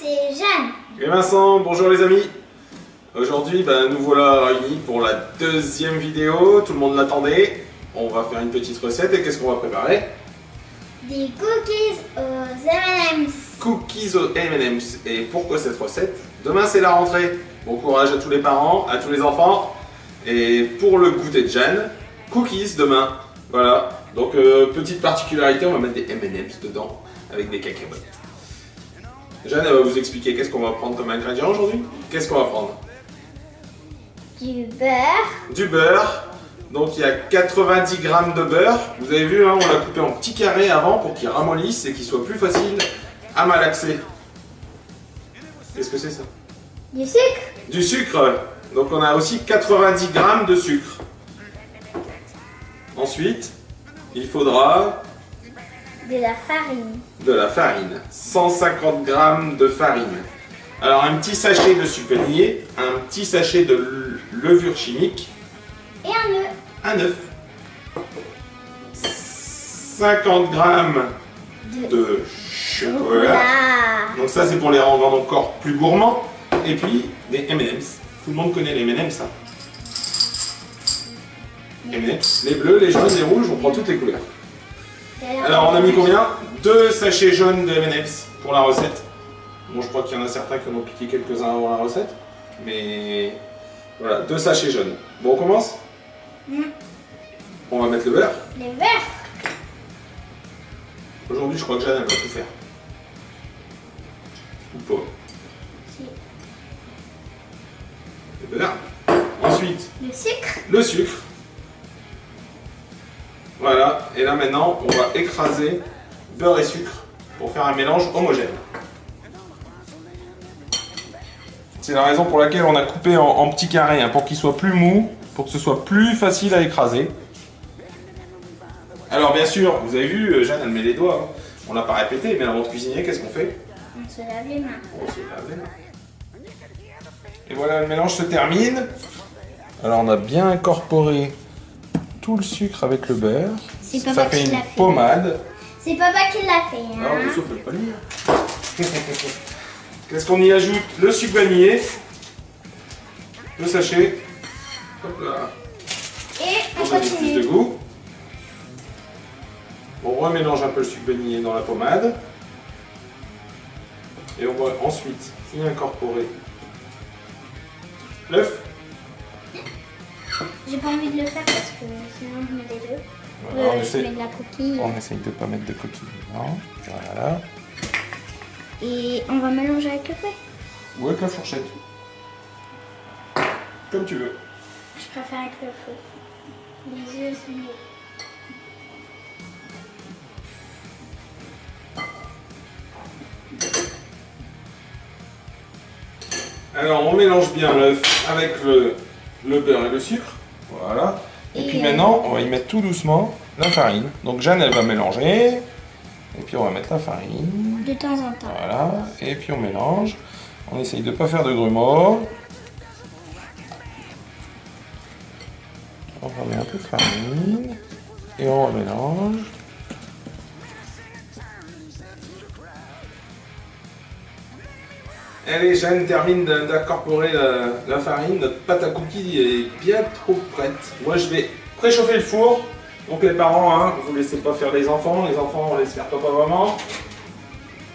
c'est Jeanne. Et Vincent, bonjour les amis. Aujourd'hui, nous voilà réunis pour la deuxième vidéo. Tout le monde l'attendait. On va faire une petite recette et qu'est-ce qu'on va préparer? Des cookies aux M&M's. Cookies aux M&M's. Et pourquoi cette recette? Demain c'est la rentrée. Bon courage à tous les parents, à tous les enfants. Et pour le goûter de Jeanne, cookies demain. Voilà. Donc petite particularité, on va mettre des M&M's dedans avec des cacahuètes. Jeanne, elle va vous expliquer qu'est-ce qu'on va prendre comme ingrédient aujourd'hui. Qu'est-ce qu'on va prendre? Du beurre. Du beurre. Donc il y a 90 grammes de beurre. Vous avez vu, hein, on l'a coupé en petits carrés avant pour qu'il ramollisse et qu'il soit plus facile à malaxer. Qu'est-ce que c'est ça? Du sucre. Du sucre. Donc on a aussi 90 grammes de sucre. Ensuite, il faudra De la farine. de la farine. 150 grammes de farine. Alors un petit sachet de sucre vanillé, un petit sachet de levure chimique, Et un œuf. un œuf. 50 grammes de chocolat. Donc ça c'est pour les rendre encore plus gourmands. Et puis des M&M's. Tout le monde connaît les M&M's, ça. M&M's, les bleus, les jaunes, les rouges, on prend toutes les couleurs. Alors on a mis combien? 2 sachets jaunes de M&M's pour la recette. Bon, je crois qu'il y en a certains qui en ont piqué quelques-uns avant la recette. Mais voilà, 2 sachets jaunes. Bon, on commence? On va mettre le beurre. Le beurre. Aujourd'hui, je crois que Jeanne, elle va tout faire. Ou pas. Si. Le beurre. Ensuite, Le sucre. le sucre. Voilà, et là maintenant, on va écraser beurre et sucre pour faire un mélange homogène. C'est la raison pour laquelle on a coupé en petits carrés, hein, pour qu'il soit plus mou, pour que ce soit plus facile à écraser. Alors bien sûr, vous avez vu, Jeanne elle met les doigts, hein. On l'a pas répété, mais avant de cuisiner, qu'est-ce qu'on fait? On se lave les mains. On se lave les mains. Et voilà, le mélange se termine. Alors on a bien incorporé tout le sucre avec le beurre. C'est Ça papa fait qui une l'a fait. pommade. C'est papa qui l'a fait. Hein. Non, mais sauf le pas le lire. Qu'est-ce qu'on y ajoute? Le sucre vanillé. Le sachet. Hop là. Et on On a plus de continue. goût. On remélange un peu le sucre vanillé dans la pommade. Et on va ensuite y incorporer l'œuf. J'ai pas envie de le faire parce que sinon je mets des œufs. Voilà, on Je essaye- mets de la coquille. on essaye de ne pas mettre de coquilles dedans. Voilà. Et on va mélanger avec le fouet. Ou avec la fourchette. Comme tu veux. Je préfère avec le fouet. Les œufs, c'est mieux. Alors on mélange bien l'œuf avec le beurre et le sucre. Voilà. Et puis Et maintenant, on va y mettre tout doucement la farine. Donc Jeanne, elle va mélanger. Et puis on va mettre la farine. De temps en temps. Voilà. Et puis on mélange. On essaye de ne pas faire de grumeaux. On remet un peu de farine. Et on remélange. Allez, Jeanne termine d'incorporer la farine. Notre pâte à cookies est bien trop prête. Moi, je vais préchauffer le four. Donc les parents, hein, vous ne laissez pas faire les enfants. Les enfants, on laisse faire papa-maman.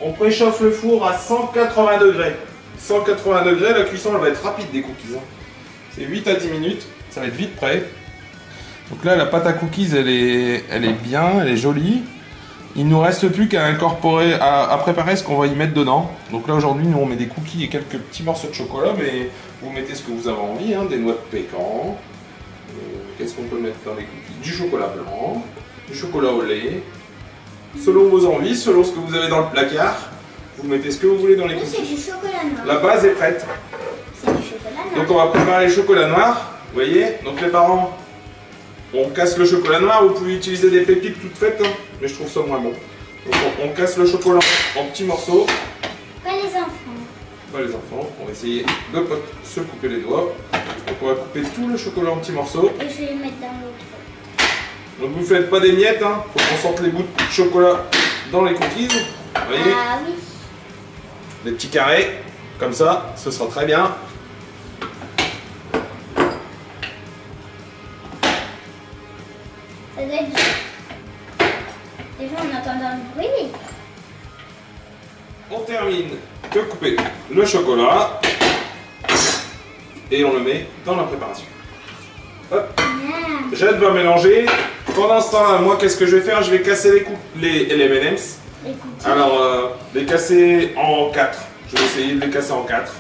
On préchauffe le four à 180 degrés. 180 degrés, la cuisson, elle va être rapide des cookies. Hein. C'est 8 à 10 minutes. Ça va être vite prêt. Donc là, la pâte à cookies, elle est bien, elle est jolie. Il nous reste plus qu'à incorporer, à préparer ce qu'on va y mettre dedans. Donc là aujourd'hui nous on met des cookies et quelques petits morceaux de chocolat, mais vous mettez ce que vous avez envie, hein, des noix de pécan. Qu'est-ce qu'on peut mettre dans les cookies? Du chocolat blanc, du chocolat au lait. Selon vos envies, selon ce que vous avez dans le placard, vous mettez ce que vous voulez dans les Nous, c'est cookies. du chocolat noir. La base est prête. C'est du chocolat noir. Donc on va préparer le chocolat noir, vous voyez. Donc les parents, on casse le chocolat noir, vous pouvez utiliser des pépites toutes faites, hein, mais je trouve ça moins bon. Donc on casse le chocolat en petits morceaux. Pas les enfants. Pas les enfants, on va essayer de pas se couper les doigts. Donc on va couper tout le chocolat en petits morceaux. Et je vais les mettre dans l'autre. Donc vous faites pas des miettes, hein, faut qu'on sente les bouts de chocolat dans les cookies. Vous voyez? Ah oui. des petits carrés, comme ça, ce sera très bien. Ça doit être dur. Déjà, on entend dans le bruit. On termine de couper le chocolat et on le met dans la préparation. Hop. Jade va mélanger. Pendant ce temps-là, moi, qu'est-ce que je vais faire? Je vais casser les M&M's. Alors, les casser en 4. Je vais essayer de les casser en 4.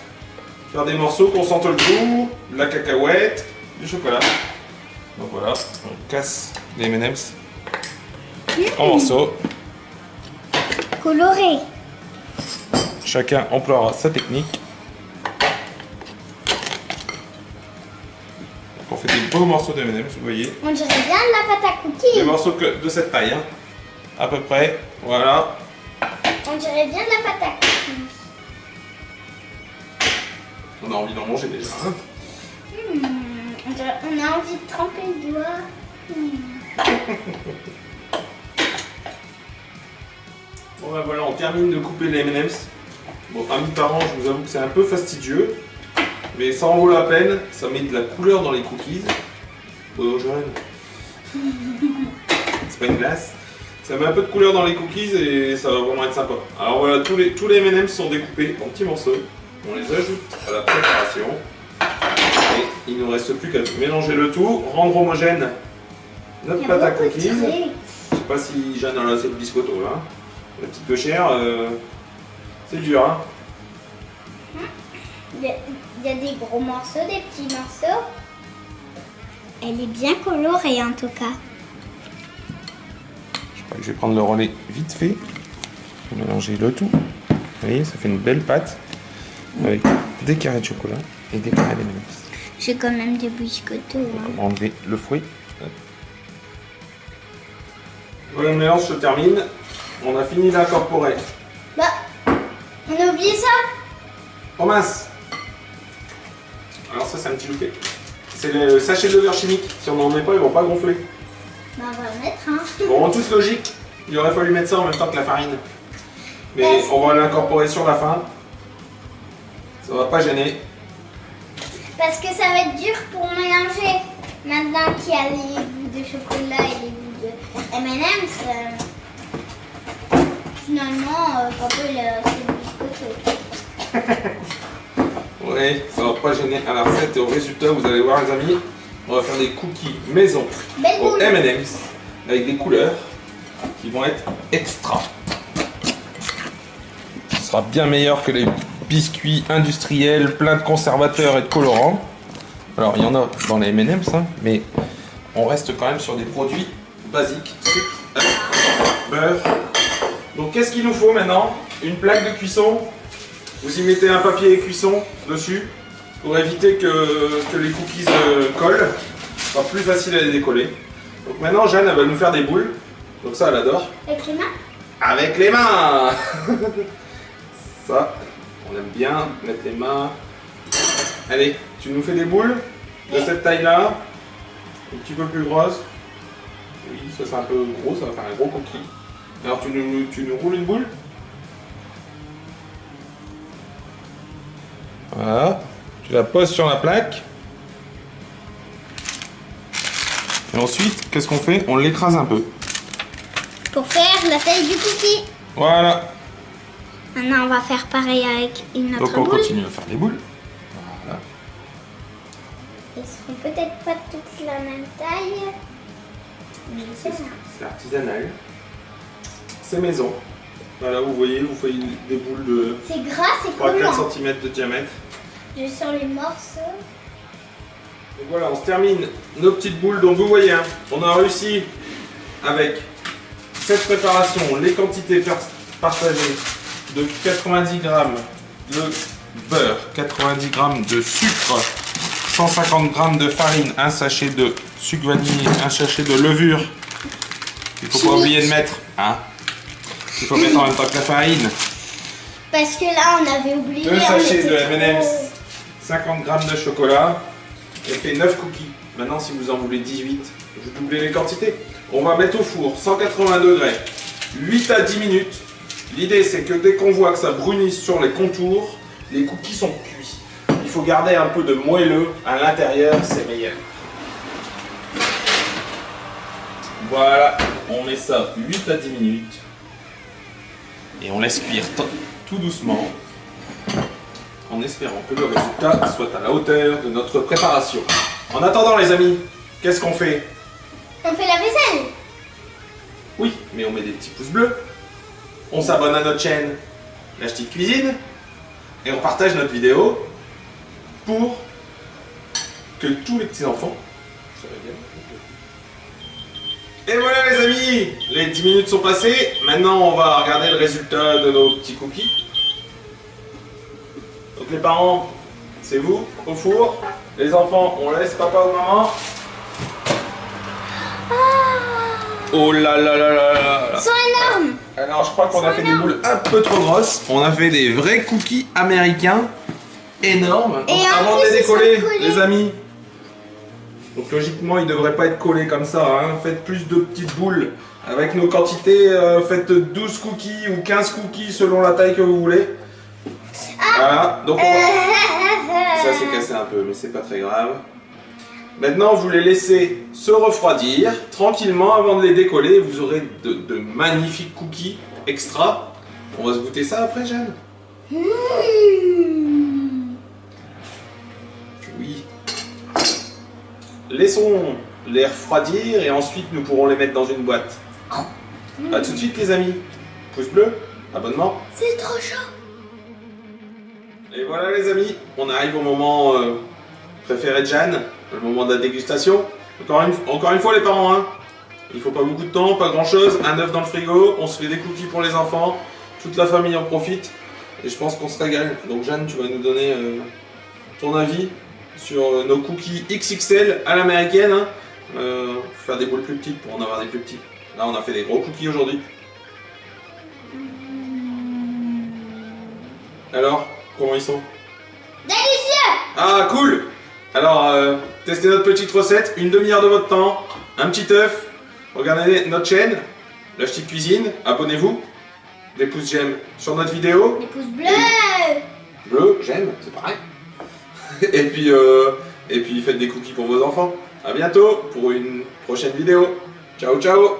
Faire des morceaux qu'on sente le goût, de la cacahuète, du chocolat. Donc voilà, on casse les M&M's en morceaux. Coloré. Chacun emploiera sa technique. Donc on fait des beaux morceaux de M&M's, vous voyez. On dirait bien de la pâte à cookies. Des morceaux de cette taille, hein, à peu près. Voilà. On dirait bien de la pâte à cookies. On a envie d'en manger déjà. Hein. On a envie de tremper le doigt. Bon ben voilà, on termine de couper les M&M's. Bon, à mi-parent, je vous avoue que c'est un peu fastidieux. Mais ça en vaut la peine. Ça met de la couleur dans les cookies. Oh, jeune. C'est pas une glace. Ça met un peu de couleur dans les cookies et ça va vraiment être sympa. Alors voilà, tous les M&M's sont découpés en petits morceaux. On les ajoute à la préparation. Et il ne nous reste plus qu'à mélanger le tout, rendre homogène notre pâte à cookies. Je sais pas si Jeanne a assez de biscotto là. La petite cochère, c'est dur hein. Il y a des gros morceaux, des petits morceaux. Elle est bien colorée en tout cas. Je crois que je vais prendre le relais vite fait. Je vais mélanger le tout. Vous voyez, ça fait une belle pâte avec des carrés de chocolat et des carrés d'M&M's. J'ai quand même des biscottos. Hein. On va enlever le fruit. Voilà, le mélange se termine. On a fini d'incorporer. Bah, on a oublié ça. Oh mince! Alors ça c'est un petit loupé. C'est le sachet de levure chimique. Si on n'en met pas, ils vont pas gonfler. Bah, on va le mettre. Hein. Bon, en toute logique, il aurait fallu mettre ça en même temps que la farine. Mais on va l'incorporer sur la fin. Ça va pas gêner. Parce que ça va être dur pour mélanger. Maintenant qu'il y a les bouts de chocolat et les bouts de M&M's, finalement, papa il a ses biscottos. Oui, ça va pas gêner à la recette et au résultat, vous allez voir les amis, on va faire des cookies maison Belle au boule. M&M's avec des couleurs qui vont être extra. Ce sera bien meilleur que les biscuits industriels pleins de conservateurs et de colorants. Alors il y en a dans les M&M's, hein, mais on reste quand même sur des produits basiques. Sucre, beurre. Donc qu'est-ce qu'il nous faut maintenant? Une plaque de cuisson. Vous y mettez un papier cuisson dessus pour éviter que les cookies collent. Ce sera plus facile à les décoller. Donc maintenant Jeanne elle va nous faire des boules. Donc ça elle adore. Avec les mains? Avec les mains. Ça, on aime bien mettre les mains. Allez, tu nous fais des boules de cette taille-là. Un petit peu plus grosses. Oui, ça c'est un peu gros, ça va faire un gros cookie. Alors tu nous roules une boule. Voilà, tu la poses sur la plaque. Et ensuite, qu'est-ce qu'on fait? On l'écrase un peu. Pour faire la taille du cookie. Voilà. Maintenant, on va faire pareil avec une autre Donc on boule. continue à faire des boules. Voilà. Elles seront peut-être pas toutes la même taille. Mais c'est ça. C'est artisanal. C'est maison. Voilà, vous voyez, vous faites des boules de C'est gras, c'est collant. 3-4 cm de diamètre. Je sens les morceaux. Et voilà, on se termine nos petites boules. Donc vous voyez, hein, on a réussi avec cette préparation, les quantités partagées de 90 g de beurre, 90 g de sucre, 150 g de farine, un sachet de sucre vanille, un sachet de levure. Il ne faut pas oublier de mettre, hein. Il faut mettre en même temps que la farine. Parce que là, on avait oublié. 2 on sachets était de M&M's, trop- 50 g de chocolat. Et fait 9 cookies. Maintenant, si vous en voulez 18, je doublez les quantités. On va mettre au four 180 degrés, 8 à 10 minutes. L'idée, c'est que dès qu'on voit que ça brunisse sur les contours, les cookies sont cuits. Il faut garder un peu de moelleux à l'intérieur, c'est meilleur. Voilà, on met ça 8 à 10 minutes. Et on laisse cuire tout doucement, en espérant que le résultat soit à la hauteur de notre préparation. En attendant les amis, qu'est-ce qu'on fait? On fait la vaisselle. Oui, mais on met des petits pouces bleus. On s'abonne à notre chaîne La Petite Cuisine. Et on partage notre vidéo pour que tous les petits enfants... Et voilà les amis, les 10 minutes sont passées. Maintenant on va regarder le résultat de nos petits cookies. Donc les parents, c'est vous au four. Les enfants, on laisse papa ou maman. Oh là là là là là. Ils sont énormes. Alors je crois qu'on a fait des boules un peu trop grosses. On a fait des vrais cookies américains énormes. Donc, Et en avant de plus, les ils sont décoller, collés. les amis. Donc logiquement, ils ne devraient pas être collés comme ça. Hein. Faites plus de petites boules. Avec nos quantités, faites 12 cookies ou 15 cookies selon la taille que vous voulez. Voilà. Donc on va... Ça s'est cassé un peu, mais c'est pas très grave. Maintenant, vous les laissez se refroidir tranquillement avant de les décoller. Vous aurez de magnifiques cookies extra. On va se goûter ça après, Jeanne? Oui. Laissons-les refroidir et ensuite nous pourrons les mettre dans une boîte. A tout de suite les amis. Pouce bleu, abonnement. C'est trop chaud. Et voilà les amis, on arrive au moment préféré de Jeanne, le moment de la dégustation. Encore une fois les parents, hein. Il faut pas beaucoup de temps, pas grand chose, un œuf dans le frigo, on se fait des cookies pour les enfants, toute la famille en profite et je pense qu'on se régale. Donc Jeanne, tu vas nous donner ton avis sur nos cookies XXL à l'américaine. Hein. Faire des boules plus petites pour en avoir des plus petits. Là on a fait des gros cookies aujourd'hui. Alors, comment ils sont? Délicieux. Ah cool. Alors, testez notre petite recette, une demi-heure de votre temps, un petit œuf, regardez notre chaîne, La Petite Cuisine, abonnez-vous, des pouces j'aime sur notre vidéo. Des pouces bleus. Bleu, j'aime, c'est pareil. et puis faites des cookies pour vos enfants. A bientôt pour une prochaine vidéo. Ciao ciao.